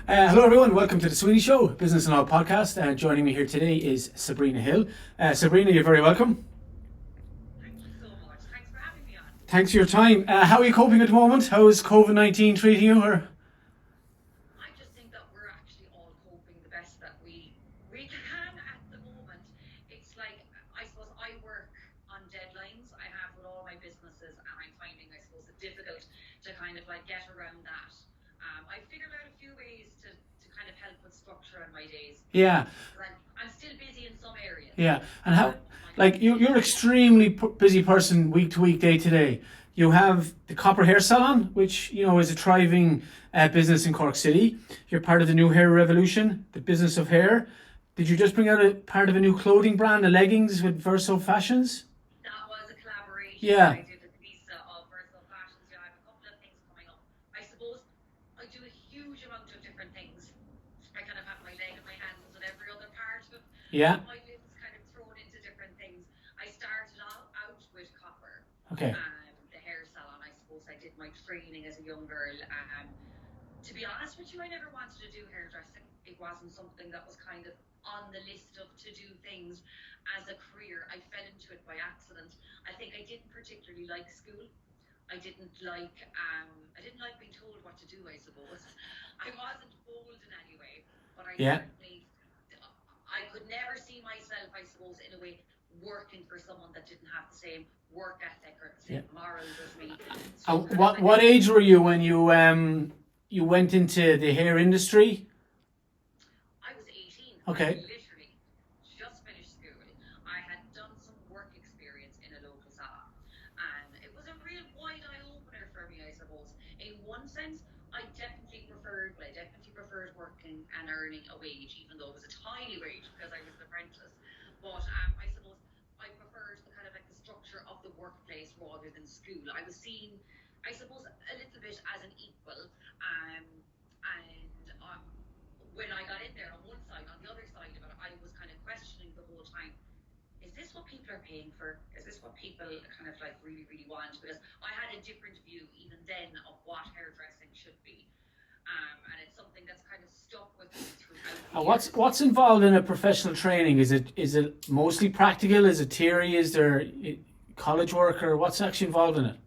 Hello everyone, welcome to the Sweeney Show, Business and All podcast. Joining me here today is Sabrina Hill. Sabrina, you're very welcome. Thank you so much. Thanks for having me on. Thanks for your time. How are you coping at the moment? How is COVID-19 treating you? I just think that we're actually all coping the best that we can at the moment. It's like, I suppose I work on deadlines. I have with all my businesses, and I'm finding, I suppose, it difficult to kind of like get around that. I figured out a few ways to kind of help with structure in my days. Yeah. I'm still busy in some areas. Yeah. And how, like, you're an extremely busy person week to week, day to day. You have the Kopper Hair Salon, which, you know, is a thriving business in Cork City. You're part of the new hair revolution, the business of hair. Did you just bring out a part of a new clothing brand, the leggings with Verso Fashions? That was a collaboration. Yeah. I did with Lisa of Verso Fashions. Yeah, I have a couple of things coming up. I suppose I do a huge amount of different things. I kind of have my leg and my hands and every other part of Yeah. my limbs kind of thrown into different things. I started out with Kopper. Okay. The hair salon. I suppose I did my training as a young girl. To be honest with you, I never wanted to do hairdressing. It wasn't something that was kind of on the list of to-do things as a career. I fell into it by accident. I think I didn't particularly like school. I didn't like being told what to do, I suppose. I wasn't bold in any way, but certainly, I could never see myself, I suppose, in a way, working for someone that didn't have the same work ethic or the same morals as me. So What age were you when you went into the hair industry? I was 18. Okay. I literally just finished school. I had done some work experience in a local salon, and it was a real wide eye opener for me, I suppose. In one sense, I definitely preferred working and earning a wage, even though it was a tiny wage because I was an apprentice. But I suppose I preferred the kind of like the structure of the workplace rather than school. I was seen, I suppose, a little bit as an equal. When I got in there on one side, on the other side of it, I was kind of questioning the whole time, is this what people are paying for? Is this what people kind of like really, really want? Because I had a different view even then of what hairdressing should be. And it's something that's kind of stuck with me throughout. What's involved in a professional training? Is it mostly practical? Is it theory? Is there college work, or what's actually involved in it?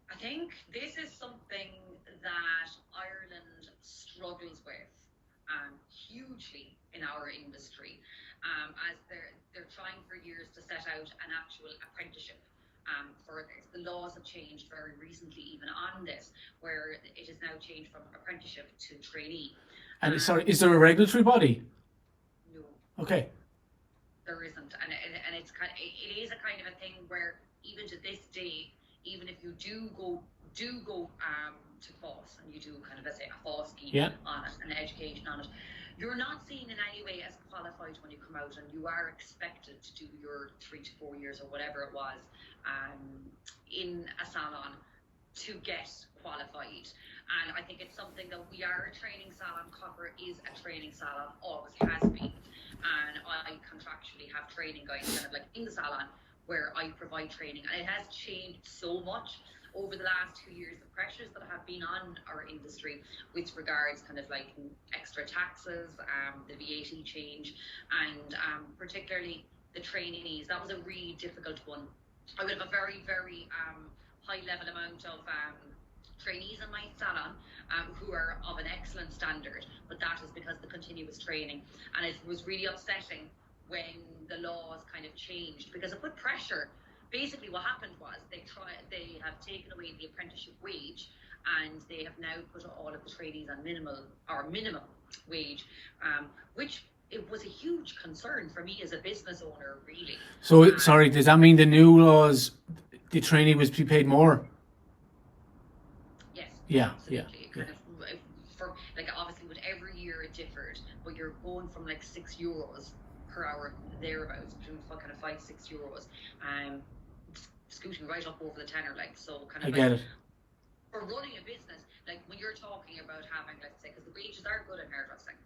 I think this is something that Ireland struggles with hugely in our industry, as they're trying for years to set out an actual apprenticeship for this. The laws have changed very recently even on this, where it has now changed from apprenticeship to trainee. And is there a regulatory body? No. Okay. There isn't, and it is a kind of a thing where even to this day, even if you do go to FOSS and you do kind of, let's say, a FOSS scheme on it, an education on it, you're not seen in any way as qualified when you come out, and you are expected to do your 3 to 4 years or whatever it was in a salon to get qualified. And I think it's something that we are a training salon. Kopper is a training salon, always has been. And I contractually have training guys kind of like in the salon where I provide training. And it has changed so much over the last 2 years, the pressures that have been on our industry with regards kind of like extra taxes, the VAT change, and particularly the trainees. That was a really difficult one. I would have a very, very high level amount of trainees in my salon who are of an excellent standard, but that is because the continuous training. And it was really upsetting when the laws kind of changed because it put pressure. Basically what happened was they have taken away the apprenticeship wage, and they have now put all of the trainees on minimum wage, which it was a huge concern for me as a business owner, really. So, sorry, does that mean the new laws, the trainee was to be paid more? Yes. Yeah, absolutely. Kind of, for like, obviously with every year it differed, but you're going from like €6 per hour thereabouts, between kind of €5-6, scooting right up over the tenner, like, so kind of. I get it. For running a business, like when you're talking about having, let's say, because the wages are good in hairdressing,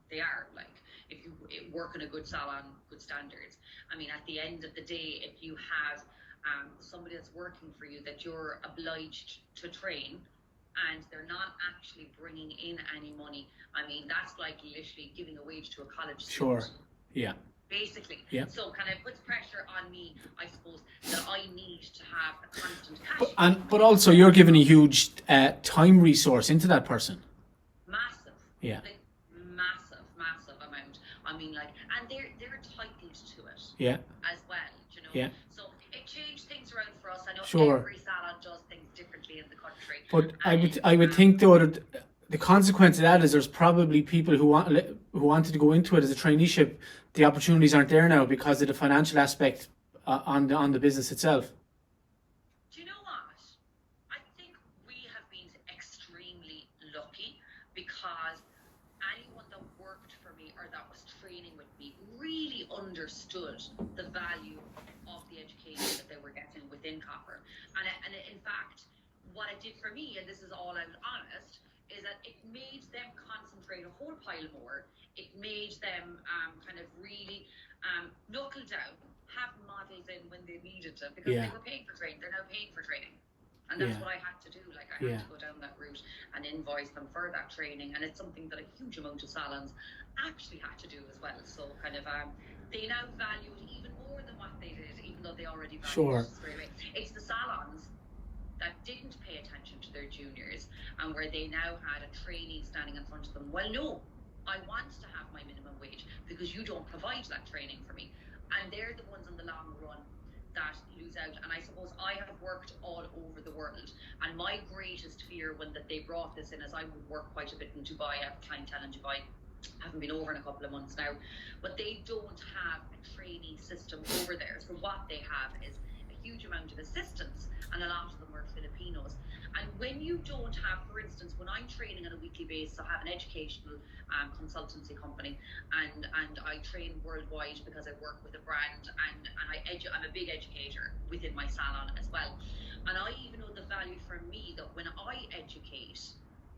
they are, like, if you work in a good salon, good standards. I mean, at the end of the day, if you have somebody that's working for you that you're obliged to train, and they're not actually bringing in any money. I mean, that's like literally giving a wage to a college student. Sure. Yeah. Basically. Yeah. So kind of puts pressure on me, I suppose, that I need to have a constant cash. But also you're giving a huge time resource into that person. Massive. Yeah. Like massive amount. I mean, like, and they're entitled to it. Yeah. As well, you know. Yeah. So it changed things around for us. I know Sure. every salon does things differently in the country. But I would think though that the consequence of that is there's probably people who wanted to go into it as a traineeship. The opportunities aren't there now because of the financial aspect on the business itself. Do you know what? I think we have been extremely lucky because anyone that worked for me or that was training with me really understood the value of the education that they were getting within Kopper. And in fact, what it did for me, and this is all I'm honest, is that it made them concentrate a whole pile more. It made them kind of really knuckle down, have models in when they needed to, because they were paying for training. They're now paying for training. And that's what I had to do. Like, I had to go down that route and invoice them for that training. And it's something that a huge amount of salons actually had to do as well. So kind of they now value it even more than what they did, even though they already valued it straight away. It's the salons that didn't pay attention to their juniors and where they now had a trainee standing in front of them. Well, no, I want to have my minimum wage because you don't provide that training for me. And they're the ones in the long run that lose out. And I suppose I have worked all over the world, and my greatest fear when that they brought this in is I would work quite a bit in Dubai. I have clientele in Dubai. I haven't been over in a couple of months now, but they don't have a trainee system over there. So what they have is a huge amount of assistants, and a lot of them are Filipinos. And when you don't have, for instance, when I'm training on a weekly basis, I have an educational consultancy company, and I train worldwide because I work with a brand, and I'm a big educator within my salon as well. And I even know the value for me that when I educate,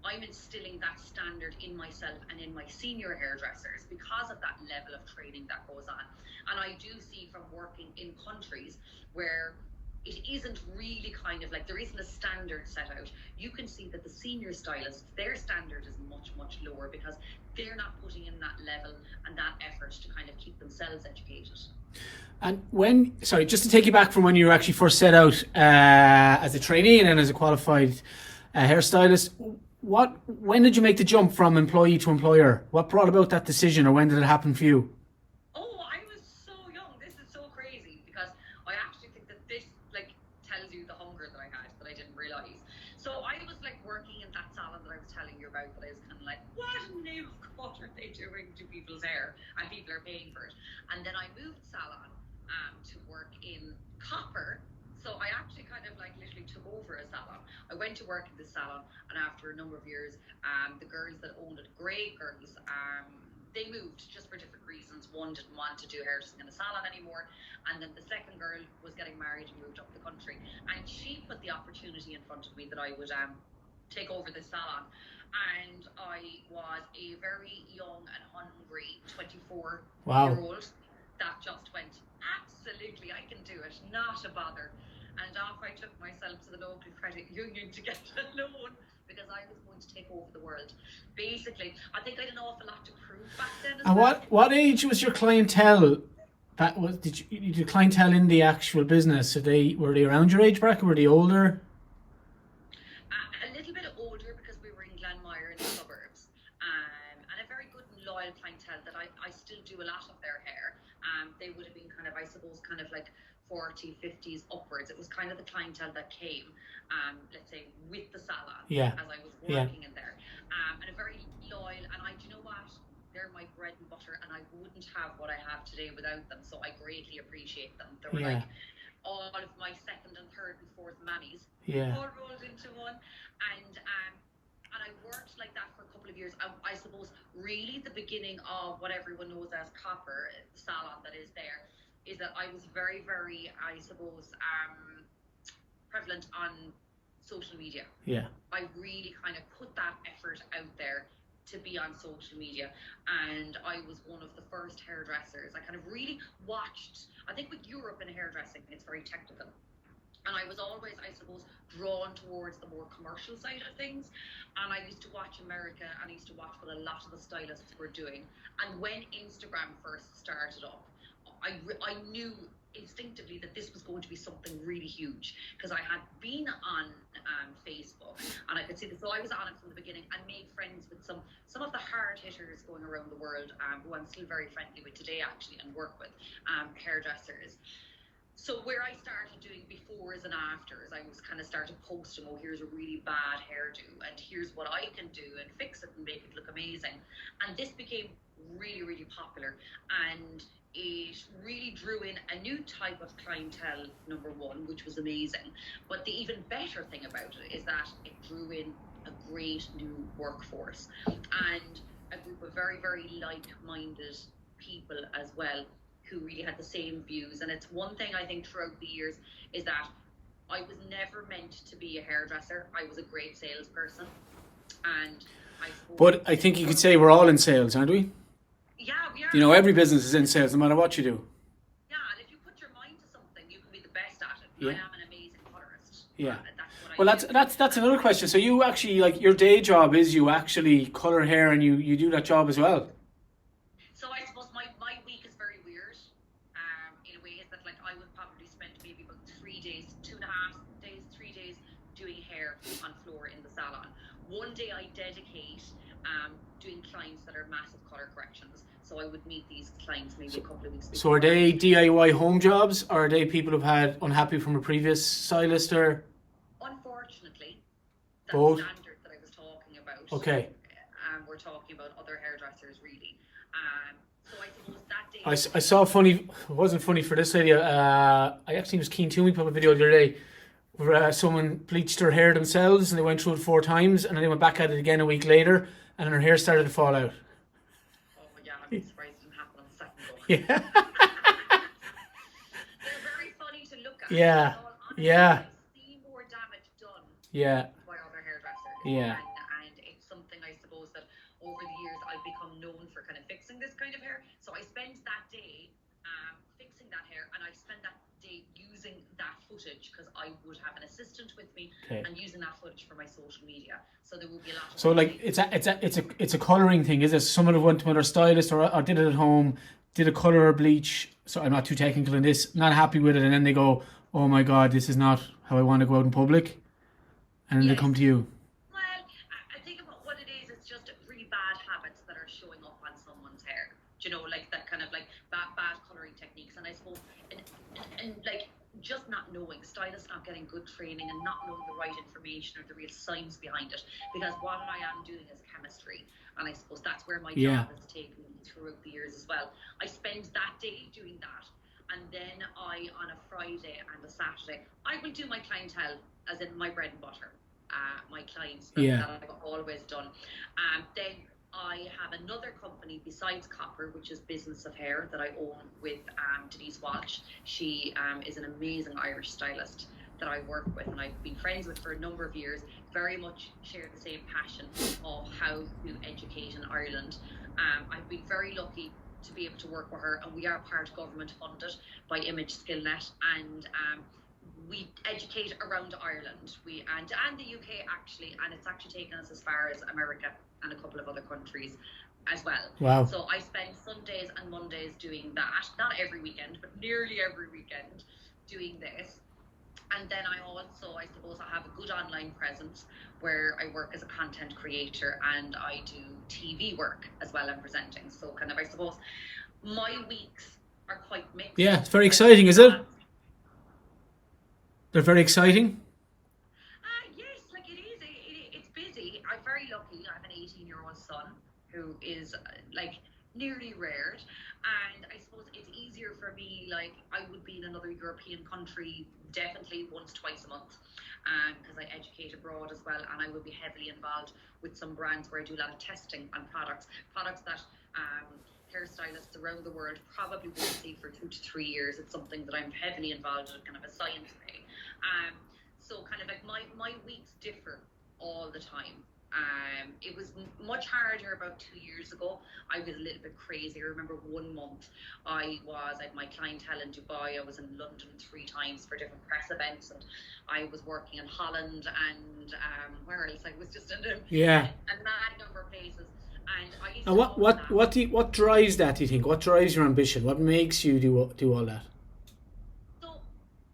I'm instilling that standard in myself and in my senior hairdressers because of that level of training that goes on. And I do see from working in countries where it isn't really kind of like, there isn't a standard set out. You can see that the senior stylists, their standard is much, much lower because they're not putting in that level and that effort to kind of keep themselves educated. And just to take you back from when you were actually first set out as a trainee and then as a qualified hairstylist, when did you make the jump from employee to employer? What brought about that decision, or when did it happen for you? Oh, I was so young. This is so crazy because I actually think that this tells you the hunger that I had that I didn't realize. So I was working in that salon that I was telling you about, that I was kind of like, what in the name of God are they doing to people's hair? And people are paying for it. And then I moved salon to work in Kopper. So I actually kind of literally took over a salon. I went to work in the salon, and after a number of years, the girls that owned it, great girls, they moved just for different reasons. One didn't want to do hairdressing in the salon anymore, and then the second girl was getting married and moved up the country. And she put the opportunity in front of me that I would take over the salon. And I was a very young and hungry 24-year-old that just went, absolutely, I can do it, not a bother. And off I took myself to the local credit union to get a loan because I was going to take over the world. Basically, I think I had an awful lot to prove back then. And what age was your clientele? Did you clientele in the actual business? Were they around your age bracket? Were they older? A little bit older because we were in Glenmire in the suburbs, and a very good and loyal clientele that I still do a lot of their hair. They would have been kind of, I suppose, kind of 40s, 50s upwards. It was kind of the clientele that came, let's say, with the salon as I was working in there. And a very loyal, and do you know what? They're my bread and butter, and I wouldn't have what I have today without them, so I greatly appreciate them. They were all of my second and third and fourth mammies, all rolled into one. And I worked like that for a couple of years. I suppose really the beginning of what everyone knows as Kopper, the salon that is there, is that I was very, very, I suppose, prevalent on social media. Yeah. I really kind of put that effort out there to be on social media, and I was one of the first hairdressers. I kind of really watched, I think with Europe in hairdressing, it's very technical. And I was always, I suppose, drawn towards the more commercial side of things. And I used to watch America, and I used to watch what a lot of the stylists were doing. And when Instagram first started up, I knew instinctively that this was going to be something really huge, because I had been on Facebook, and I could see this. So I was on it from the beginning and made friends with some of the hard hitters going around the world, who I'm still very friendly with today, actually, and work with, hairdressers. So where I started doing befores and afters, I was kind of started posting, oh, here's a really bad hairdo, and here's what I can do and fix it and make it look amazing. And this became really, really popular, and it really drew in a new type of clientele, number one, which was amazing. But the even better thing about it is that it drew in a great new workforce, and a group of very, very like-minded people as well, who really had the same views. And it's one thing I think throughout the years is that I was never meant to be a hairdresser. I was a great salesperson, and I suppose. But I think you could say we're all in sales, aren't we? Yeah, we are. You know, every business is in sales, no matter what you do. Yeah, and if you put your mind to something, you can be the best at it. Yeah. I am an amazing colorist. Yeah. That's what That's another question. So you actually, like, your day job is you actually color hair, and you do that job as well. So I suppose my week is very weird, in a way, is that like I would probably spend maybe about 3 days, 2.5 days, 3 days doing hair on floor in the salon. One day I dedicate doing clients that are massive color corrections. So I would meet these clients maybe a couple of weeks before. So are they DIY home jobs, or are they people who've had unhappy from a previous stylist, or? Unfortunately, that's Both? the standard that I was talking about. Okay. We're talking about other hairdressers, really. So I suppose that day. I saw funny, it wasn't funny for this lady. I actually was keen to. We put a video the other day where someone bleached her hair themselves, and they went through it 4 times, and then they went back at it again a week later, and then her hair started to fall out. Oh yeah, I'm surprised it didn't happen on the second go. Yeah. They're very funny to look at. Yeah. Honestly, Yeah. I see more damage done Yeah. by other hairdressers. Yeah. And it's something I suppose that over the years I've become known for kind of fixing this kind of hair. So I spend that day fixing that hair, and I spend that day using that footage, because I would have an assistant with me, Okay. and using that footage for my social media. So there will be a lot of. So like it's a colouring thing, is it? Someone who went to another stylist or did it at home, did a colour or bleach. So I'm not too technical in this. Not happy with it, and then they go, "Oh my God, this is not how I want to go out in public," and then they Yes. come to you. Well, I think about what it is. It's just really bad habits that are showing up on someone's hair. Do you know, like that kind of like bad colouring techniques. And I suppose, and like just not knowing, stylists not getting good training and not knowing the right information or the real science behind it. Because what I am doing is chemistry, and I suppose that's where my Yeah. job has taken me throughout the years as well. I spend that day doing that, and then on a Friday and a Saturday, I will do my clientele, as in my bread and butter, my clients that, Yeah. that I've always done. Then I have another company besides Kopper, which is Business of Hair, that I own with Denise Walsh. She is an amazing Irish stylist that I work with, and I've been friends with for a number of years. Very much share the same passion of how to educate in Ireland. I've been very lucky to be able to work with her, and we are part government funded by Image Skillnet, and we educate around Ireland, and the UK actually, and it's actually taken us as far as America and a couple of other countries as well. Wow. So I spend Sundays and Mondays doing that, not every weekend, but nearly every weekend doing this. And then I also, I suppose, I have a good online presence where I work as a content creator, and I do TV work as well and presenting. So kind of, I suppose, my weeks are quite mixed. Yeah, it's very exciting, is it? They're very exciting. Yes, like it is. It's busy. I'm very lucky. I have an 18-year-old son who is like nearly reared, and I suppose it's easier for me. Like I would be in another European country definitely once, twice a month, because I educate abroad as well, and I will be heavily involved with some brands where I do a lot of testing on products that hairstylists around the world probably won't see for 2 to 3 years. It's something that I'm heavily involved in, kind of a science way. So kind of like my weeks differ all the time. It was much harder about 2 years ago. I was a little bit crazy. I remember 1 month I had my clientele in Dubai. I was in London 3 times for different press events, and I was working in Holland and where else? I was just in a mad number of places. And I used And what drives that, do you think? What drives your ambition? What makes you do all that? So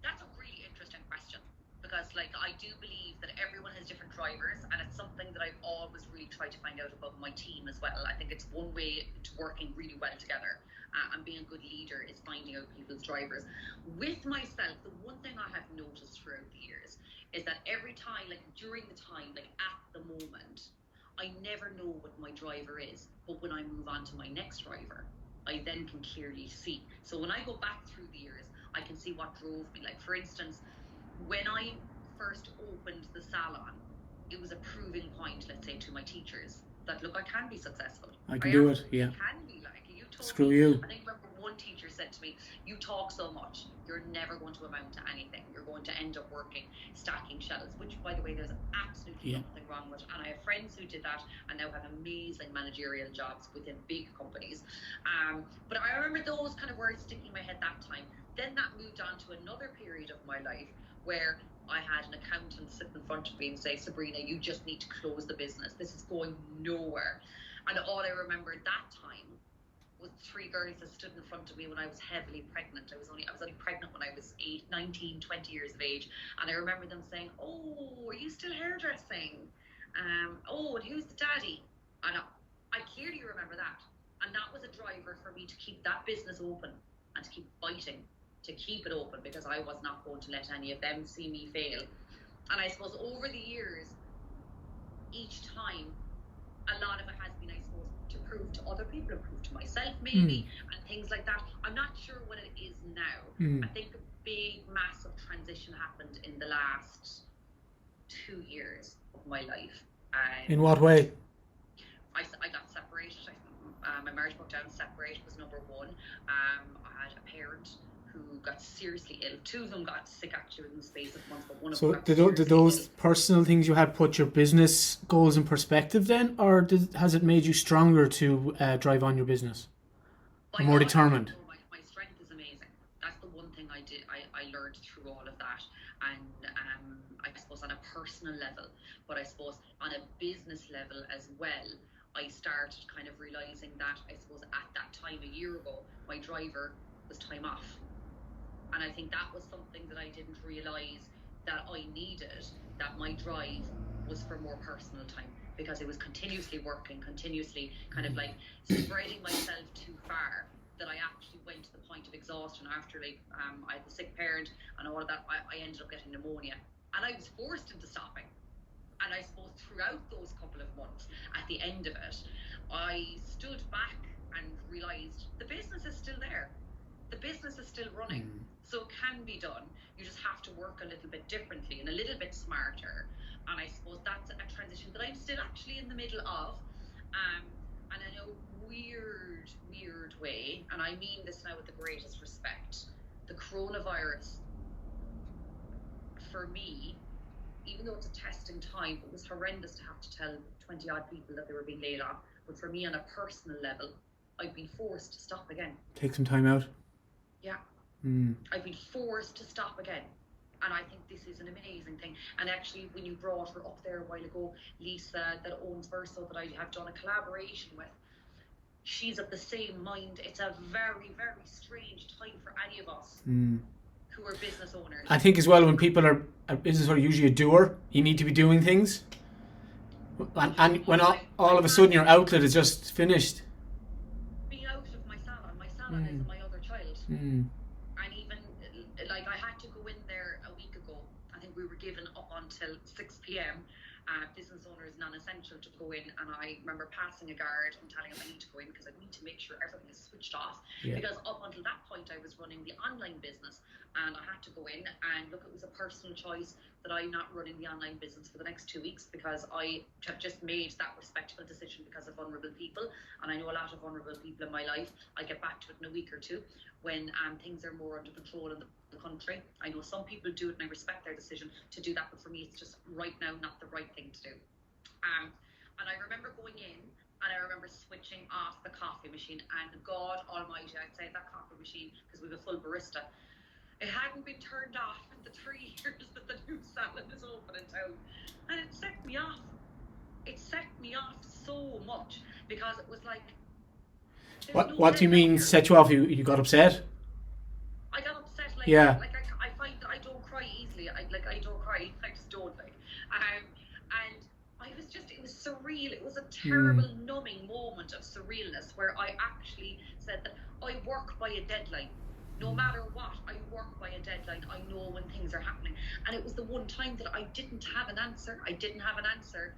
that's a really interesting question, because like I do believe that everyone has different drivers, and it's something that I've always really tried to find out about my team as well. I think it's one way to working really well together, and being a good leader is finding out people's drivers. With myself, the one thing I have noticed throughout the years is that every time, like during the time, like at the moment, I never know what my driver is, but when I move on to my next driver, I then can clearly see. So when I go back through the years, I can see what drove me. Like for instance, when I first opened the salon, it was a proving point, let's say, to my teachers that look, I can be successful. I can do it. Yeah. Can be like you told Screw me. you. I think remember one teacher said to me, "You talk so much, you're never going to amount to anything. You're going to end up working stacking shelves." Which, by the way, there's absolutely nothing wrong with. And I have friends who did that and now have amazing managerial jobs within big companies. But I remember those kind of words sticking in my head that time. Then that moved on to another period of my life where I had an accountant sit in front of me and say, "Sabrina, you just need to close the business. This is going nowhere." And all I remember at that time was 3 girls that stood in front of me when I was heavily pregnant. I was only pregnant when I was 19, 20 years of age. And I remember them saying, "Oh, are you still hairdressing? Oh, and who's the daddy?" And I clearly remember that. And that was a driver for me to keep that business open and to keep fighting to keep it open, because I was not going to let any of them see me fail. And I suppose over the years, each time, a lot of it has been, I suppose, to prove to other people and prove to myself maybe, and things like that. I'm not sure what it is now. I think a big, massive transition happened in the last 2 years of my life. In what way? I got separated. My marriage broke down. Separated was number one. I had a parent who got seriously ill. 2 of them got sick actually within the space of months, but one of them got seriously ill. Did those personal things you had put your business goals in perspective then, or has it made you stronger to drive on your business? Or more determined? My strength is amazing. That's the one thing I did. I learned through all of that, and I suppose on a personal level, but I suppose on a business level as well, I started kind of realizing that I suppose at that time a year ago, my driver was time off. And I think that was something that I didn't realize that I needed, that my drive was for more personal time, because it was continuously working, continuously kind of like spreading myself too far, that I actually went to the point of exhaustion after like I had a sick parent and all of that. I ended up getting pneumonia, and I was forced into stopping. And I suppose throughout those couple of months, at the end of it, I stood back and realized the business is still there. The business is still running. So it can be done. You just have to work a little bit differently and a little bit smarter. And I suppose that's a transition that I'm still actually in the middle of. And in a weird way, and I mean this now with the greatest respect, the coronavirus, for me, even though it's a testing time, it was horrendous to have to tell 20 odd people that they were being laid off. But for me, on a personal level, I've been forced to stop again. Take some time out? Yeah. I've been forced to stop again. And I think this is an amazing thing. And actually, when you brought her up there a while ago, Lisa, that owns Verso, that I have done a collaboration with, she's of the same mind. It's a very, very strange time for any of us who are business owners. I think as well, when people are a business owner, usually a doer, you need to be doing things. And when all of a sudden your outlet is just finished. Being out of my salon is my other child. And even, like, I had to go in there a week ago. I think we were given up until 6 p.m. Business owners non-essential to go in, and I remember passing a guard and telling him I need to go in because I need to make sure everything is switched off. Because up until that point I was running the online business, and I had to go in, and look, it was a personal choice that I'm not running the online business for the next 2 weeks, because I have just made that respectful decision because of vulnerable people, and I know a lot of vulnerable people in my life. I'll get back to it in a week or two when things are more under control in the country. I know some people do it, and I respect their decision to do that, but for me it's just right now not the right thing to do. And I remember going in, and I remember switching off the coffee machine, and God almighty, I'd say that coffee machine, because we have a full barista, it hadn't been turned off in the 3 years that the new salon is open in town. And it set me off. It set me off so much, because it was like, what do you mean here. Set you off? You got upset? I got upset, like, yeah. Like I find that I don't cry easily. I don't cry. I just don't, like. And I was just, it was surreal. It was a terrible, numbing moment of surrealness where I actually said that I work by a deadline. No matter what, I work by a deadline. I know when things are happening. And it was the one time that I didn't have an answer. I didn't have an answer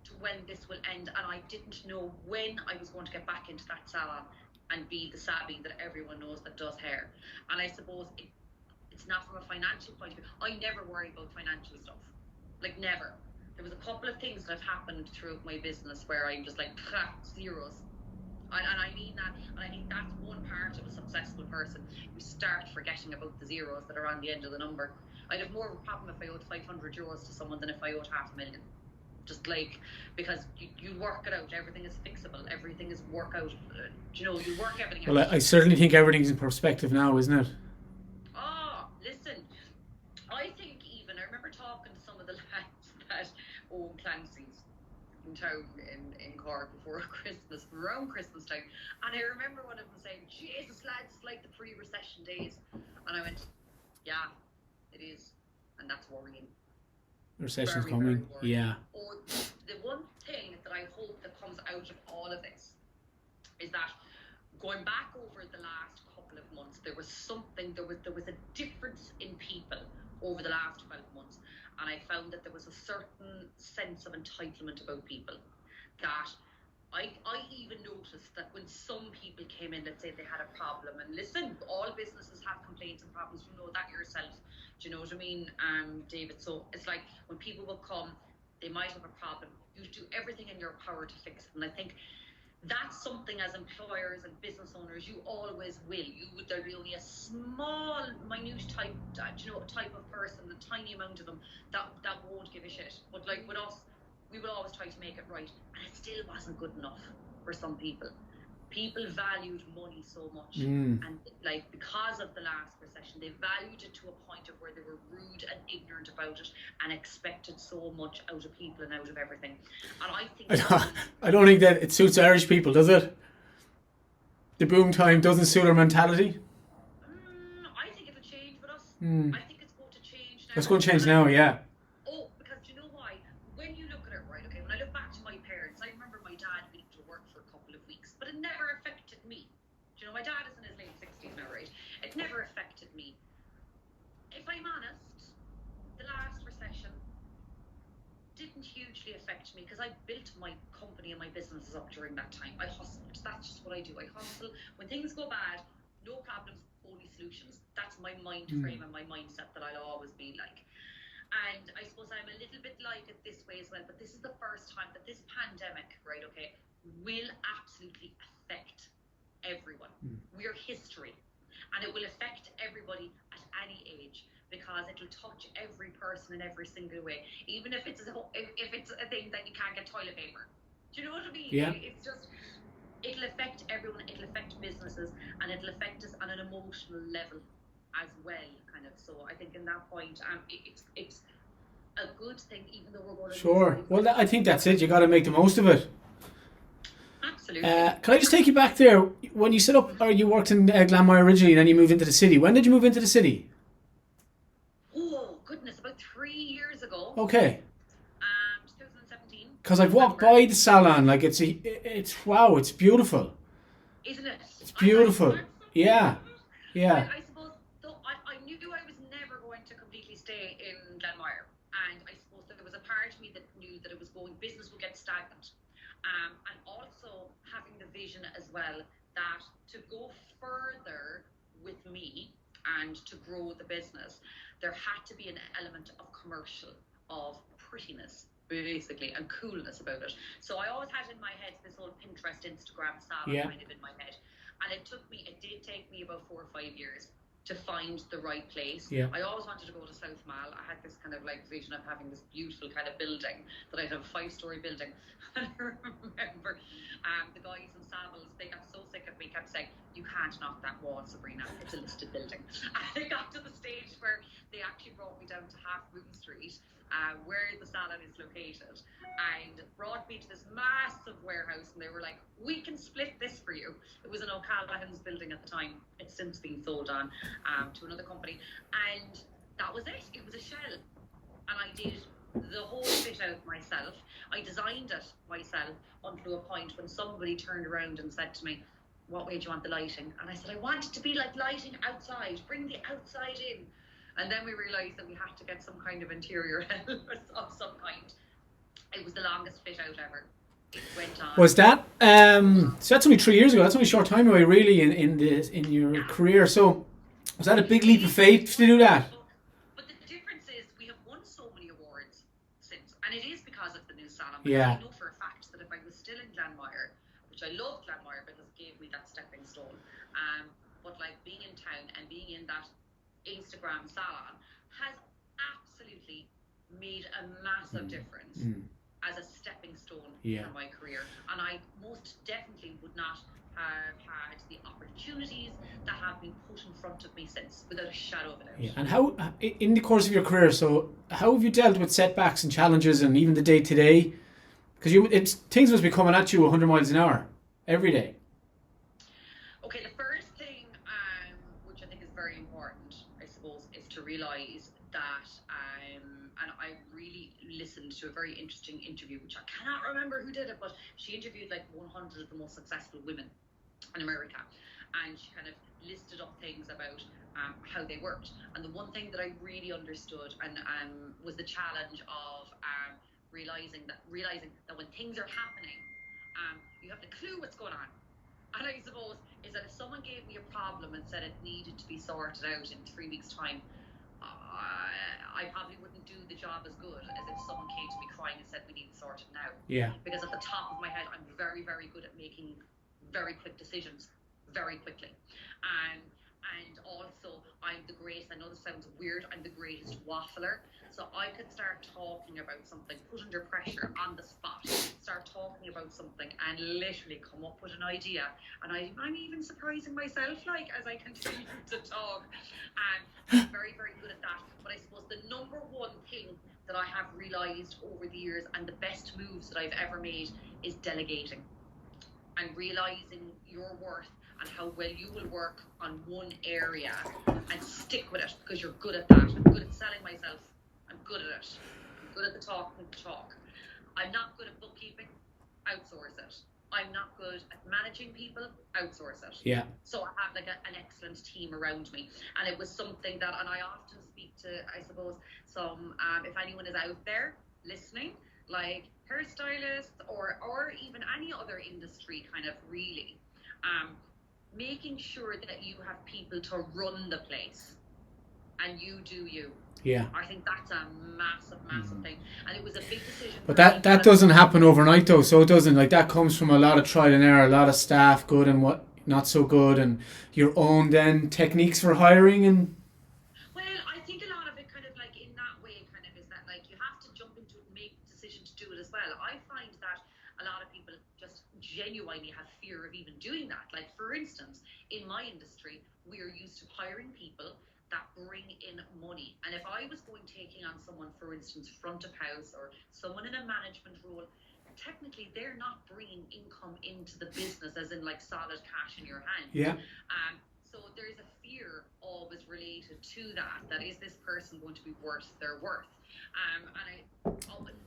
to when this will end. And I didn't know when I was going to get back into that salon and be the Sabby that everyone knows that does hair. And I suppose it's not from a financial point of view. I never worry about financial stuff. Like, never. There was a couple of things that have happened throughout my business where I'm just like, zeros. And I mean that, and I think that's one part of a successful person. You start forgetting about the zeros that are on the end of the number. I'd have more of a problem if I owed €500 to someone than if I owed $500,000. Just like, because you work it out, everything is fixable, everything is work out, you work everything out. Well, I certainly think everything's in perspective now, isn't it? Oh, listen, I think even, I remember talking to some of the lads that own Clancy's in town in Cork before Christmas, around Christmas time, and I remember one of them saying, Jesus lads, it's like the pre-recession days. And I went, yeah, it is, and that's worrying. Recession's coming, yeah. Or the one thing that I hope that comes out of all of this is that going back over the last couple of months, there was a difference in people over the last 12 months, and I found that there was a certain sense of entitlement about people that I even noticed that when some people came in, let's say they had a problem, and listen, all businesses have complaints and problems, you know that yourself. Do you know what I mean, David? So it's like when people will come, they might have a problem. You do everything in your power to fix it. And I think that's something as employers and business owners, you always will. There'll be only a small, minute type of person, the tiny amount of them that won't give a shit. But like with us, we will always try to make it right. And it still wasn't good enough for some people. People valued money so much, and like because of the last recession, they valued it to a point of where they were rude and ignorant about it and expected so much out of people and out of everything. And I think I don't think that it suits Irish people, does it? The boom time doesn't suit our mentality. I think it'll change with us. I think it's going to change now. It's going to change now, yeah. Oh, because do you know why? When you look at it, right? Okay, when I look back to my parents, I remember my dad being to work for a couple of weeks, but it never affected me. Do you know, my dad is in his late 60s now, right? It never affected me. If I'm honest, the last recession didn't hugely affect me because I built my company and my businesses up during that time. I hustled. That's just what I do. I hustle. When things go bad, no problems, only solutions. That's my mind frame and my mindset that I'll always be like. And I suppose I'm a little bit like it this way as well, but this is the first time that this pandemic, right, okay, will absolutely affect everyone. We're history, and it will affect everybody at any age because it'll touch every person in every single way, even if it's a thing that you can't get toilet paper. Do you know what I mean? Yeah. It's just, it'll affect everyone, it'll affect businesses, and it'll affect us on an emotional level as well, kind of. So I think in that point, it's a good thing, even though we're going to sure. Well, I think that's it. You got to make the most of it. Absolutely. Can I just take you back there? When you set up, or you worked in Glanmire originally, and then you moved into the city. When did you move into the city? Oh goodness, about 3 years ago. Okay. 2017. Because I've walked by the salon, like it's wow, it's beautiful. Isn't it? It's beautiful. Yeah. I suppose, though, I knew I was never going to completely stay in Glanmire, and I suppose there was a part of me that knew that business would get stagnant, and also having the vision as well that to go further with me and to grow the business, there had to be an element of commercial, of prettiness, basically, and coolness about it. So I always had in my head this whole Pinterest, Instagram, Salon kind of in my head. And it did take me about 4 or 5 years to find the right place. Yeah. I always wanted to go to South Mall. I had this kind of like vision of having this beautiful kind of building, that I'd have a 5-story building. And I remember the guys in Savills, they got so sick of me, kept saying, you can't knock that wall, Sabrina, it's a listed building. And it got to the stage where they actually brought me down to Half Moon Street, where the Salon is located, and brought me to this massive warehouse, and they were like, we can split this for you. It was an O'Callaghan's building at the time. It's since been sold on to another company, and that was it. It was a shell, and I did the whole fit out myself. I designed it myself until a point when somebody turned around and said to me, what way do you want the lighting? And I said, I want it to be like lighting outside, bring the outside in. And then we realised that we had to get some kind of interior help of some kind. It was the longest fit out ever. It went on. Was that so that's only 3 years ago? That's only a short time away, really, in your career. So was that a big leap of faith to do that? But the difference is we have won so many awards since, and it is because of the new Salon. Yeah. I know for a fact that if I was still in Glenmire, which I love Glenmire because it gave me that stepping stone, but like being in town and being in that Instagram salon has absolutely made a massive difference as a stepping stone for my career, and I most definitely would not have had the opportunities that have been put in front of me since, without a shadow of a doubt. Yeah. And how, in the course of your career, so how have you dealt with setbacks and challenges and even the day to day? Because things must be coming at you 100 miles an hour every day. Okay, the first thing, which I think is very important, I suppose, is to realise that, and I really listened to a very interesting interview, which I cannot remember who did it, but she interviewed like 100 of the most successful women in America, and she kind of listed up things about how they worked. And the one thing that I really understood and was the challenge of realising that when things are happening, you have to clue what's going on. And I suppose is that if someone gave me a problem and said it needed to be sorted out in 3 weeks' time, I probably wouldn't do the job as good as if someone came to me crying and said we need it sorted now. Yeah. Because at the top of my head, I'm very, very good at making very quick decisions very quickly. And also, I'm the greatest, I know this sounds weird, I'm the greatest waffler. So I could start talking about something, put under pressure on the spot, start talking about something and literally come up with an idea. And I'm even surprising myself, like, as I continue to talk. And I'm very, very good at that. But I suppose the number one thing that I have realised over the years, and the best moves that I've ever made, is delegating. And realising your worth and how well you will work on one area and stick with it, because you're good at that. I'm good at selling myself. I'm good at it. I'm good at the talk. I'm not good at bookkeeping. Outsource it. I'm not good at managing people. Outsource it. Yeah. So I have like an excellent team around me, and it was something that, and I often speak to, I suppose, some if anyone is out there listening, like hairstylists or even any other industry, kind of really, making sure that you have people to run the place and you do you. Yeah. I think that's a massive thing, and it was a big decision. But that doesn't happen overnight though, so it doesn't, like, that comes from a lot of trial and error, a lot of staff, good and what not so good, and your own then techniques for hiring. And well, I think a lot of it kind of like in that way kind of is that like you have to jump into it and make the decision to do it as well. I find that a lot of people just genuinely have fear of even doing that. Like, for instance, in my industry, we are used to hiring people that bring in money. And if I was taking on someone, for instance, front of house or someone in a management role, technically they're not bringing income into the business as in like solid cash in your hand. yeah. So there's a fear always related to that. That is this person going to be worth their worth? And I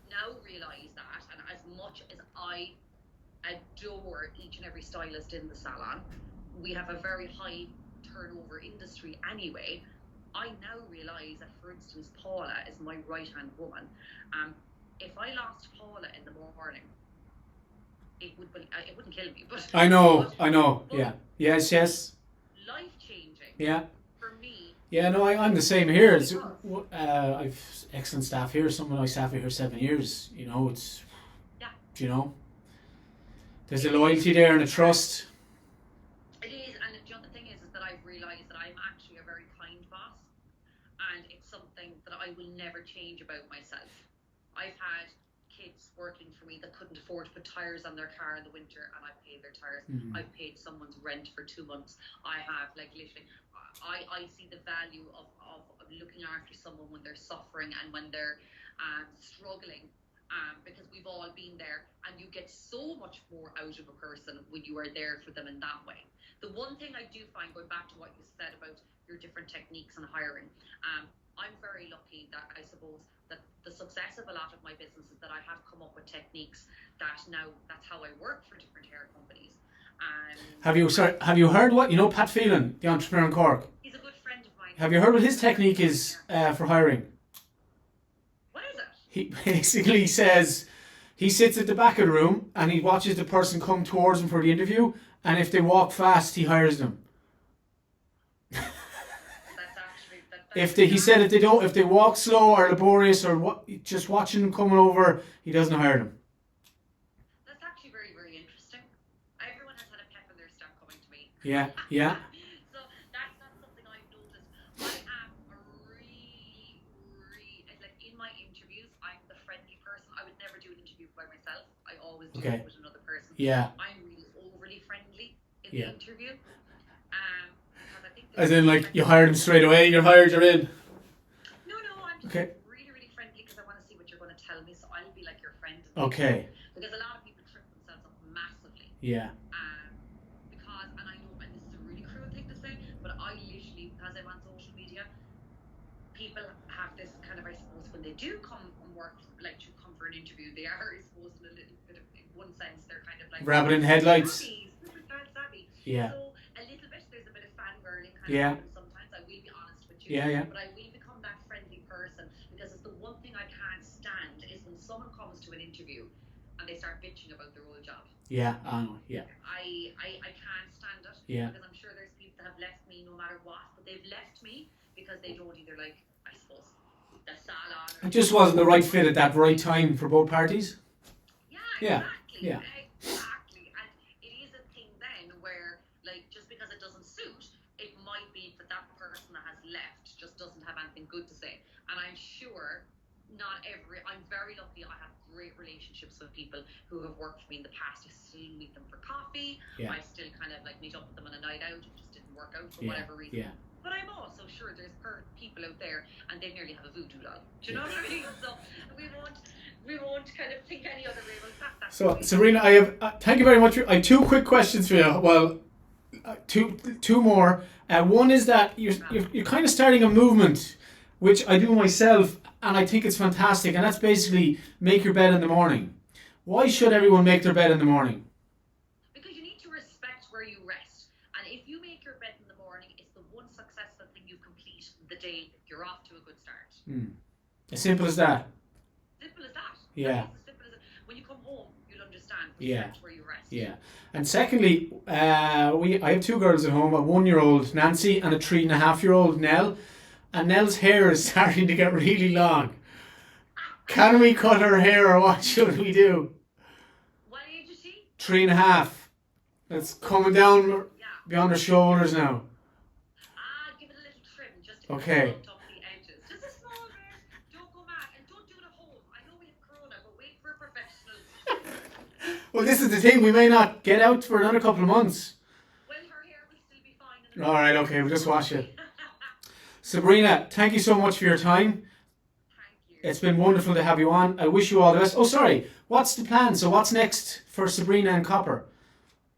now realise that, and as much as I adore each and every stylist in the salon, we have a very high turnover industry anyway. I now realise that, for instance, Paula is my right-hand woman. If I lost Paula in the morning, it wouldn't kill me. But I know. Yeah. Yes. Life-changing. Yeah. For me. Yeah, no, I'm the same here. I've excellent staff here. I staff here 7 years. You know, it's, you know, there's a loyalty there and a trust. It is, and the other thing is that I've realised that I'm actually a very kind boss, and it's something that I will never change about myself. I've had kids working for me that couldn't afford to put tires on their car in the winter, and I've paid their tires. I've paid someone's rent for 2 months. I have, like, literally, I see the value of looking after someone when they're suffering and when they're struggling, because we've all been there, and you get so much more out of a person when you are there for them in that way. The one thing I do find, going back to what you said about your different techniques and hiring, I'm very lucky that I suppose that the success of a lot of my business is that I have come up with techniques that now that's how I work for different hair companies. Have you heard what, Pat Phelan, the entrepreneur in Cork? He's a good friend of mine. Have you heard what his technique is for hiring? What is it? He basically says he sits at the back of the room and he watches the person come towards him for the interview, and if they walk fast, he hires them. If they walk slow or laborious or just watching them coming over, he doesn't hire them. That's actually very, very interesting. Everyone has had a pep in their step coming to me. Yeah. So that's not something I've noticed. I am a really, like, in my interviews, I'm the friendly person. I would never do an interview by myself. I always do it with another person. Yeah. I'm really overly friendly in the interview. As in, like, you hire them straight away, you're hired, you're in. No, I'm just really, really friendly because I want to see what you're going to tell me, so I'll be like your friend. Okay. Because a lot of people trip themselves up massively. Yeah. Because, and I know, and this is a really cruel thing to say, but I literally, because I'm on social media, people have this kind of, I suppose, when they do come and work, like to come for an interview, they are, I suppose, in a little bit of, in one sense, they're kind of like rabbit in headlights. Super savvy. Yeah. So a little bit, there's a bit of fangirling kind of. Sometimes I will be honest with you. Yeah. But I will become that friendly person, because it's the one thing I can't stand is when someone comes to an interview and they start bitching about their old job. Yeah, I know. Yeah. I can't stand it. Yeah. Because I'm sure there's people that have left me no matter what, but they've left me because they don't either like, I suppose, the salon. It just wasn't the right fit at that right time for both parties. Yeah. Exactly. Yeah. Exactly. And it is a thing then where, like, just because it doesn't suit, it might be that that person that has left just doesn't have anything good to say. And I'm sure I'm very lucky. I have great relationships with people who have worked for me in the past. I still meet them for coffee. Yeah. I still kind of like meet up with them on a night out. It just didn't work out for whatever reason. Yeah. But I'm also sure there's people out there and they nearly have a voodoo doll. Do you know what I mean? So we won't kind of think any other way about that. So, Sabrina, I have thank you very much. I have 2 quick questions for you. Well, two more. One is that you're kind of starting a movement, which I do myself, and I think it's fantastic. And that's basically make your bed in the morning. Why should everyone make their bed in the morning? Because you need to respect where you rest. And if you make your bed in the morning, it's the one successful thing you complete the day. You're off to a good start. As simple as that. Simple as that. Yeah. As simple as when you come home, you'll understand where you rest. Yeah. And secondly, I have 2 girls at home, a 1-year-old Nancy and a 3.5-year-old Nell. And Nell's hair is starting to get really long. Can we cut her hair, or what should we do? What age is she? 3.5. It's coming down beyond her shoulders now. Give it a little trim just to okay. Up the edges. Just a small bit. Don't go mad, and don't do it at home. I know we have corona, but wait for a professional. Well, this is the thing. We may not get out for another couple of months. Well, her hair will still be fine. All right. Okay. We'll just wash it. Sabrina, thank you so much for your time. Thank you. It's been wonderful to have you on. I wish you all the best. Oh, sorry. What's the plan? So what's next for Sabrina and Kopper?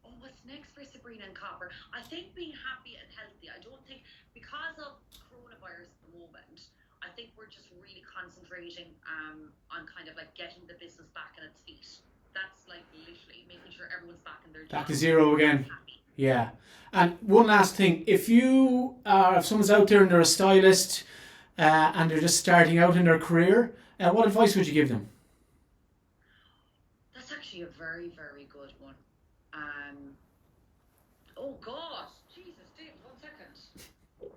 Oh, what's next for Sabrina and Kopper? I think being happy and healthy. I don't think, because of coronavirus at the moment, I think we're just really concentrating on kind of like getting the business back on its feet. That's like literally making sure everyone's back in their job. Back to zero again. Happy. Yeah. And one last thing, if someone's out there and they're a stylist and they're just starting out in their career, what advice would you give them? That's actually a very, very good one. Oh God, Jesus, Dave, 1 second.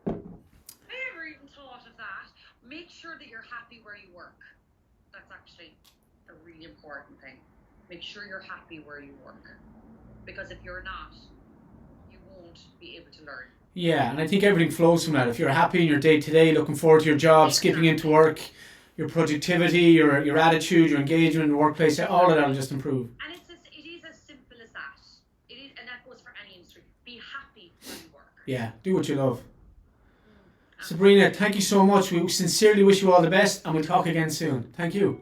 I never even thought of that. Make sure that you're happy where you work. That's actually a really important thing. Make sure you're happy where you work. Because if you're not, you won't be able to learn. Yeah, and I think everything flows from that. If you're happy in your day to day, looking forward to your job, skipping into work, your productivity, your attitude, your engagement in the workplace, all of that will just improve. And it is as simple as that. It is, and that goes for any industry. Be happy when you work. Yeah, do what you love. Sabrina, thank you so much. We sincerely wish you all the best, and we'll talk again soon. Thank you.